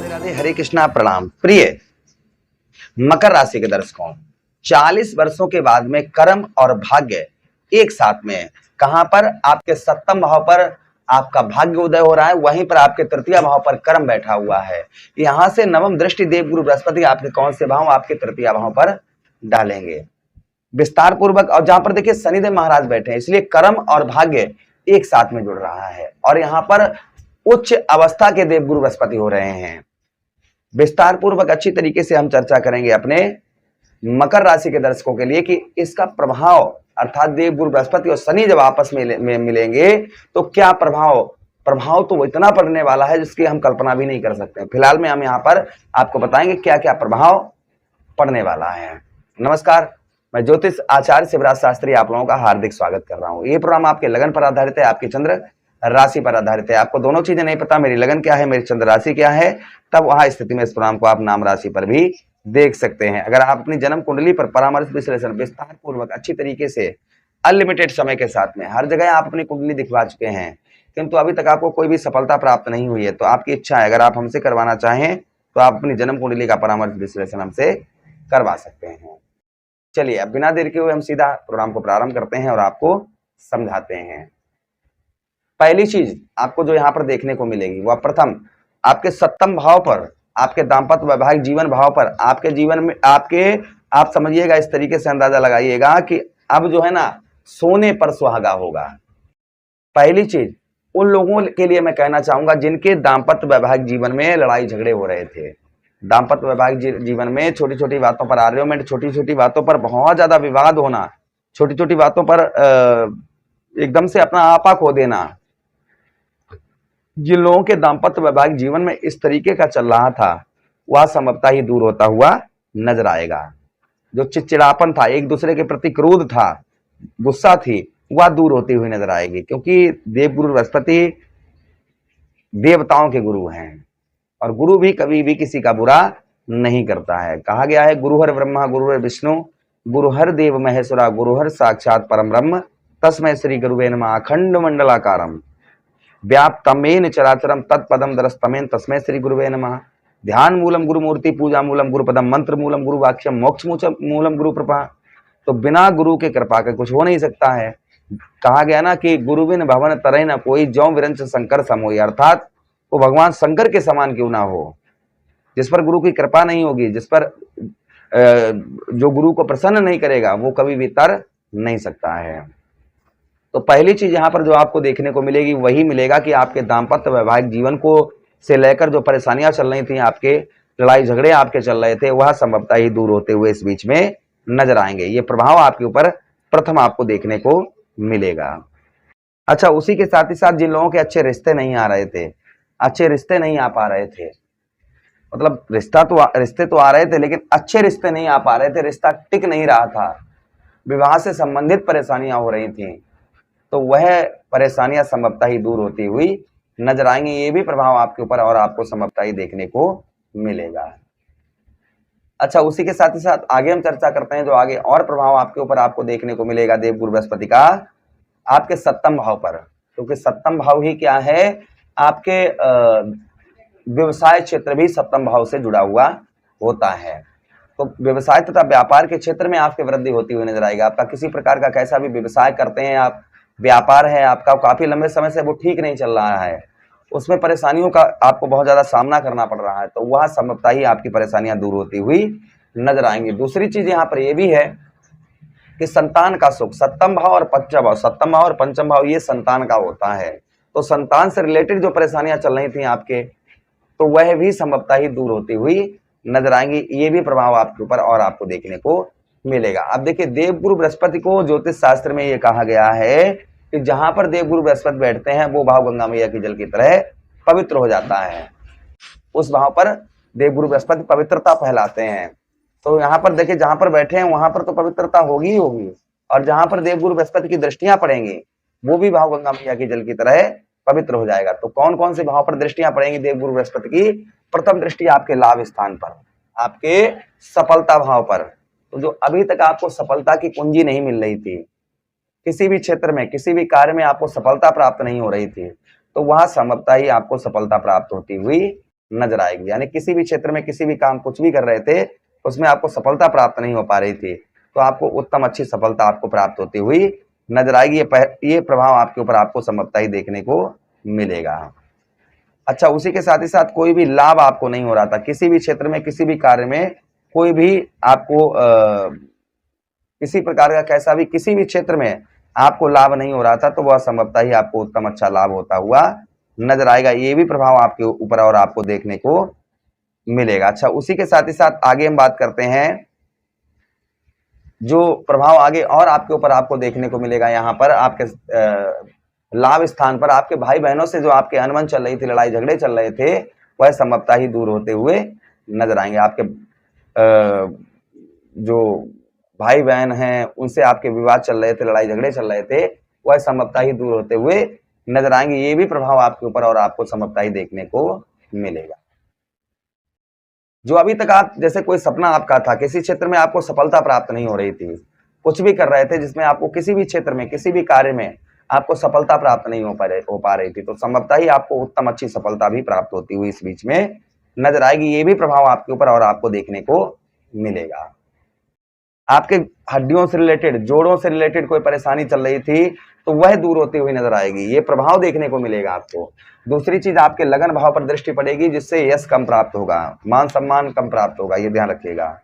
राधे राधे, हरे कृष्णा, प्रणाम। प्रिय मकर राशि के दर्शकों, 40 वर्षों के बाद में कर्म और भाग्य एक साथ में है। कहां पर? आपके सप्तम भाव पर आपका भाग्य उदय हो रहा है, वहीं पर आपके तृतीय भाव पर कर्म बैठा हुआ है। यहां से नवम दृष्टि देवगुरु बृहस्पति आपके कौन से भाव? आपके तृतीय भाव पर डालेंगे विस्तार पूर्वक। और जहां पर देखिए शनिदेव महाराज बैठे हैं, इसलिए कर्म और भाग्य एक साथ में जुड़ रहा है। और यहाँ पर उच्च अवस्था के देवगुरु बृहस्पति हो रहे हैं। विस्तार पूर्वक अच्छी तरीके से हम चर्चा करेंगे अपने मकर राशि के दर्शकों के लिए कि इसका प्रभाव, अर्थात देवगुरु बृहस्पति और शनि जब आपस में मिलेंगे तो क्या प्रभाव तो इतना पड़ने वाला है जिसकी हम कल्पना भी नहीं कर सकते। फिलहाल में हम यहाँ पर आपको बताएंगे क्या क्या प्रभाव पड़ने वाला है। नमस्कार, मैं ज्योतिष आचार्य शिवराज शास्त्री आप लोगों का हार्दिक स्वागत कर रहा हूँ। ये प्रोग्राम आपके लगन पर आधारित है, आपके चंद्र राशि पर आधारित है। आपको दोनों चीजें नहीं पता, मेरी लगन क्या है, मेरी चंद्र राशि क्या है, तब वहां स्थिति में इस प्रोग्राम को आप नाम राशि पर भी देख सकते हैं। अगर आप अपनी जन्म कुंडली पर परामर्श विश्लेषण विस्तार पूर्वक अच्छी तरीके से अनलिमिटेड समय के साथ में हर जगह आप अपनी कुंडली दिखवा चुके हैं, किंतु अभी तक आपको कोई भी सफलता प्राप्त नहीं हुई है, तो आपकी इच्छा है अगर आप हमसे करवाना चाहें तो आप अपनी जन्म कुंडली का परामर्श विश्लेषण हमसे करवा सकते हैं। चलिए अब बिना देर के हुए हम सीधा प्रोग्राम को प्रारंभ करते हैं और आपको समझाते हैं। पहली चीज आपको जो यहाँ पर देखने को मिलेगी वह प्रथम आपके सप्तम भाव पर, आपके दाम्पत्य वैवाहिक जीवन भाव पर, आपके जीवन में आप समझिएगा, इस तरीके से अंदाजा लगाइएगा कि अब जो है ना सोने पर सुहागा होगा। पहली चीज उन लोगों के लिए मैं कहना चाहूंगा जिनके दाम्पत्य वैवाहिक जीवन में लड़ाई झगड़े हो रहे थे। दाम्पत्य वैवाहिक जीवन में छोटी छोटी बातों पर आर्ग्यूमेंट, छोटी छोटी बातों पर बहुत ज्यादा विवाद होना, छोटी छोटी बातों पर एकदम से अपना आपा खो देना, जिन लोगों के दाम्पत्य वैवाहिक जीवन में इस तरीके का चल रहा था वह संभवतः ही दूर होता हुआ नजर आएगा। जो चिड़चिड़ापन था, एक दूसरे के प्रति क्रोध था, गुस्सा थी, वह दूर होती हुई नजर आएगी, क्योंकि देवगुरु बृहस्पति देवताओं के गुरु हैं और गुरु भी कभी भी किसी का बुरा नहीं करता है। कहा गया है गुरुहर ब्रह्मा गुरुहर विष्णु गुरुहर देव महेश्वरा गुरुहर साक्षात परम ब्रह्म तस्मै श्री गुरुवे नमः अखंड मंडलाकारम व्याप्तमेन चराचरम तत्पदम दरस्तमेन तस्मै श्री गुरुवे नमः। ध्यान मूलम गुरु मूर्ति, पूजा मूलम गुरु पदम, मंत्र मूलम गुरु वाक्यम, मोक्ष मूलम गुरु कृपा। तो बिना गुरु के कृपा के कुछ हो नहीं सकता है। कहा गया ना कि गुरु बिन भवन तरह न कोई, जौ विरंच शंकर समोई, अर्थात वो भगवान शंकर के समान क्यों ना हो। जिस पर गुरु की कृपा नहीं होगी, जिस पर जो गुरु को प्रसन्न नहीं करेगा, वो कभी भी तर नहीं सकता है। तो पहली चीज यहाँ पर जो आपको देखने को मिलेगी वही मिलेगा कि आपके दाम्पत्य वैवाहिक जीवन को से लेकर जो परेशानियां चल रही थी, आपके लड़ाई झगड़े आपके चल रहे थे, वह संभवतः ही दूर होते हुए इस बीच में नजर आएंगे। ये प्रभाव आपके ऊपर प्रथम आपको देखने को मिलेगा। अच्छा, उसी के साथ ही साथ जिन लोगों के अच्छे रिश्ते नहीं आ रहे थे, अच्छे रिश्ते नहीं आ पा रहे थे, मतलब रिश्ते तो आ रहे थे लेकिन अच्छे रिश्ते नहीं आ पा रहे थे, रिश्ता टिक नहीं रहा था, विवाह से संबंधित परेशानियां हो रही थी, तो वह परेशानियां संभवतः ही दूर होती हुई नजर आएंगी। ये भी प्रभाव आपके ऊपर और आपको संभवतः ही देखने को मिलेगा। अच्छा, उसी के साथ ही साथ आगे हम चर्चा करते हैं जो आगे और प्रभाव आपके ऊपर आपको देखने को मिलेगा देवगुरु बृहस्पति का आपके सप्तम भाव पर, क्योंकि सप्तम भाव ही क्या है, आपके व्यवसाय क्षेत्र भी सप्तम भाव से जुड़ा हुआ होता है। तो व्यवसाय तथा व्यापार के क्षेत्र में आपकी वृद्धि होती हुई नजर आएगी। आपका किसी प्रकार का कैसा भी व्यवसाय करते हैं आप, व्यापार है आपका, काफी लंबे समय से वो ठीक नहीं चल रहा है, उसमें परेशानियों का आपको बहुत ज्यादा सामना करना पड़ रहा है, तो वह संभवतः ही आपकी परेशानियां दूर होती हुई नजर आएंगी। दूसरी चीज यहाँ पर यह भी है कि संतान का सुख, सप्तम भाव और पंचम भाव ये संतान का होता है, तो संतान से रिलेटेड जो परेशानियां चल रही थी आपके, तो वह भी संभवतः ही दूर होती हुई नजर आएंगी। ये भी प्रभाव आपके ऊपर और आपको देखने को मिलेगा। अब देखिए, देवगुरु बृहस्पति को ज्योतिष शास्त्र में ये कहा गया है कि जहां पर देवगुरु बृहस्पति बैठते हैं वो भाव गंगा मैया के जल की तरह पवित्र हो जाता है। उस भाव पर देवगुरु बृहस्पति पवित्रता फैलाते हैं। तो यहाँ पर देखिए, जहां पर बैठे हैं वहां पर तो पवित्रता होगी ही होगी, और जहां पर देवगुरु बृहस्पति की दृष्टियां पड़ेंगी वो भी भाव गंगा मैया के जल की तरह पवित्र हो जाएगा। तो कौन कौन से भाव पर दृष्टियां पड़ेंगी देवगुरु बृहस्पति की? प्रथम दृष्टि आपके लाभ स्थान पर, आपके सफलता भाव पर। तो जो अभी तक आपको सफलता की कुंजी नहीं मिल रही थी, किसी भी क्षेत्र में किसी भी कार्य में आपको सफलता प्राप्त नहीं हो रही थी, तो वह संभवतः ही आपको सफलता प्राप्त होती हुई नजर आएगी। यानी किसी भी क्षेत्र में किसी भी काम कुछ भी कर रहे थे उसमें आपको सफलता प्राप्त नहीं हो पा रही थी, तो आपको उत्तम अच्छी सफलता आपको प्राप्त होती हुई नजर आएगी। ये प्रभाव आपके ऊपर आपको संभवतः ही देखने को मिलेगा। अच्छा, उसी के साथ ही साथ कोई भी लाभ आपको नहीं हो रहा था किसी भी क्षेत्र में किसी भी कार्य में, कोई भी आपको किसी प्रकार का कैसा भी किसी भी क्षेत्र में आपको लाभ नहीं हो रहा था, तो वह संभवतः ही आपको उत्तम अच्छा लाभ होता हुआ नजर आएगा। ये भी प्रभाव आपके ऊपर और आपको देखने को मिलेगा। अच्छा, उसी के साथ ही साथ आगे हम बात करते हैं जो प्रभाव आगे और आपके ऊपर आपको देखने को मिलेगा। यहाँ पर आपके लाभ स्थान पर आपके भाई बहनों से जो आपके अनबन चल रही थी, लड़ाई झगड़े चल रहे थे, वह संभवतः ही दूर होते हुए नजर आएंगे। आपके जो भाई बहन हैं उनसे आपके विवाद चल रहे थे, लड़ाई झगड़े चल रहे थे, वह संभवतः ही दूर होते हुए नजर आएंगे। ये भी प्रभाव आपके ऊपर और आपको संभवतः ही देखने को मिलेगा। जो अभी तक आप जैसे कोई सपना आपका था, किसी क्षेत्र में आपको सफलता प्राप्त नहीं हो रही थी, कुछ भी कर रहे थे जिसमें आपको किसी भी क्षेत्र में किसी भी कार्य में आपको सफलता प्राप्त नहीं हो पा रही थी, तो संभवतः ही आपको उत्तम अच्छी सफलता भी प्राप्त होती हुई इस बीच में नजर आएगी। ये भी प्रभाव आपके ऊपर और आपको देखने को मिलेगा। आपके हड्डियों से रिलेटेड, जोड़ों से रिलेटेड कोई परेशानी चल रही थी तो वह दूर होती हुई नजर आएगी। ये प्रभाव देखने को मिलेगा आपको। दूसरी चीज, आपके लगन भाव पर दृष्टि पड़ेगी जिससे यश कम प्राप्त होगा, मान सम्मान कम प्राप्त होगा, ये ध्यान रखिएगा।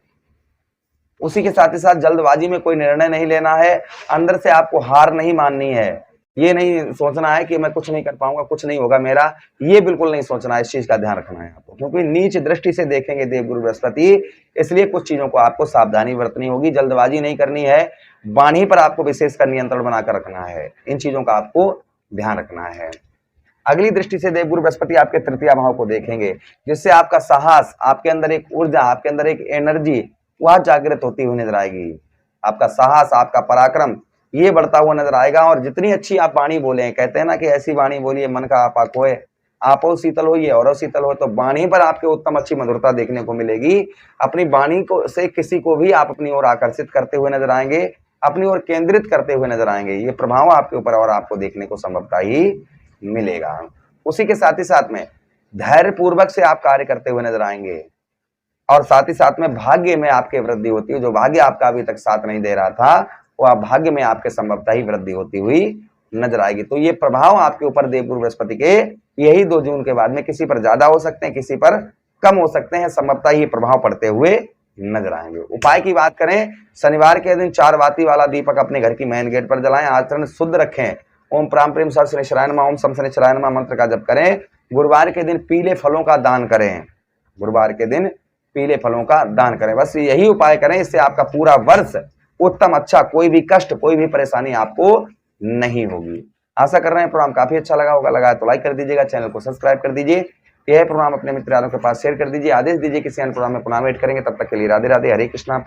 उसी के साथ ही साथ जल्दबाजी में कोई निर्णय नहीं लेना है, अंदर से आपको हार नहीं माननी है। ये नहीं सोचना है कि मैं कुछ नहीं कर पाऊंगा, कुछ नहीं होगा मेरा, ये बिल्कुल नहीं सोचना है। इस चीज का ध्यान रखना है आपको, क्योंकि नीच दृष्टि से देखेंगे देवगुरु बृहस्पति, इसलिए कुछ चीजों को आपको सावधानी बरतनी होगी, जल्दबाजी नहीं करनी है, वाणी पर आपको विशेषकर नियंत्रण बनाकर रखना है। इन चीजों का आपको ध्यान रखना है। अगली दृष्टि से देवगुरु बृहस्पति आपके तृतीय भाव को देखेंगे, जिससे आपका साहस, आपके अंदर एक ऊर्जा, आपके अंदर एक एनर्जी वह जागृत होती हुई नजर आएगी। आपका साहस, आपका पराक्रम ये बढ़ता हुआ नजर आएगा। और जितनी अच्छी आप वाणी बोले, कहते हैं ना कि ऐसी वाणी बोलिए मन का आपा खोए, आपो शीतल होइए और शीतल हो, तो वाणी पर आपके उत्तम अच्छी मधुरता देखने को मिलेगी। अपनी वाणी को से किसी को भी आप अपनी ओर आकर्षित करते हुए नजर आएंगे, अपनी ओर केंद्रित करते हुए नजर आएंगे। ये प्रभाव आपके ऊपर और आपको देखने को संभवतः ही मिलेगा। उसी के साथ ही साथ में धैर्य पूर्वक से आप कार्य करते हुए नजर आएंगे, और साथ ही साथ में भाग्य में आपके वृद्धि होती है। जो भाग्य आपका अभी तक साथ नहीं दे रहा था, वह भाग्य में आपके संभवतः ही वृद्धि होती हुई नजर आएगी। तो ये प्रभाव आपके ऊपर देवगुरु बृहस्पति के यही 2 जून के बाद में किसी पर ज्यादा हो सकते हैं, किसी पर कम हो सकते हैं, संभवतः ही प्रभाव पड़ते हुए नजर आएंगे। उपाय की बात करें, शनिवार के दिन 4 बाती वाला दीपक अपने घर की मेन गेट पर जलाएं, आचरण शुद्ध रखें, ओम प्राम प्रेम सर शनिश्चराय नमः, ओम सम शनिश्चराय नमः मंत्र का जप करें। गुरुवार के दिन पीले फलों का दान करें, गुरुवार के दिन पीले फलों का दान करें। बस यही उपाय करें, इससे आपका पूरा वर्ष उत्तम अच्छा, कोई भी कष्ट, कोई भी परेशानी आपको नहीं होगी। आशा कर रहे हैं प्रोग्राम काफी अच्छा लगा होगा। लगा तो लाइक कर दीजिएगा, चैनल को सब्सक्राइब कर दीजिए, यह प्रोग्राम अपने मित्रों के पास शेयर कर दीजिए, आदेश दीजिए किसी अन्य प्रोग्राम में पुनः वेट करेंगे। तब तक के लिए राधे राधे, हरे कृष्णा।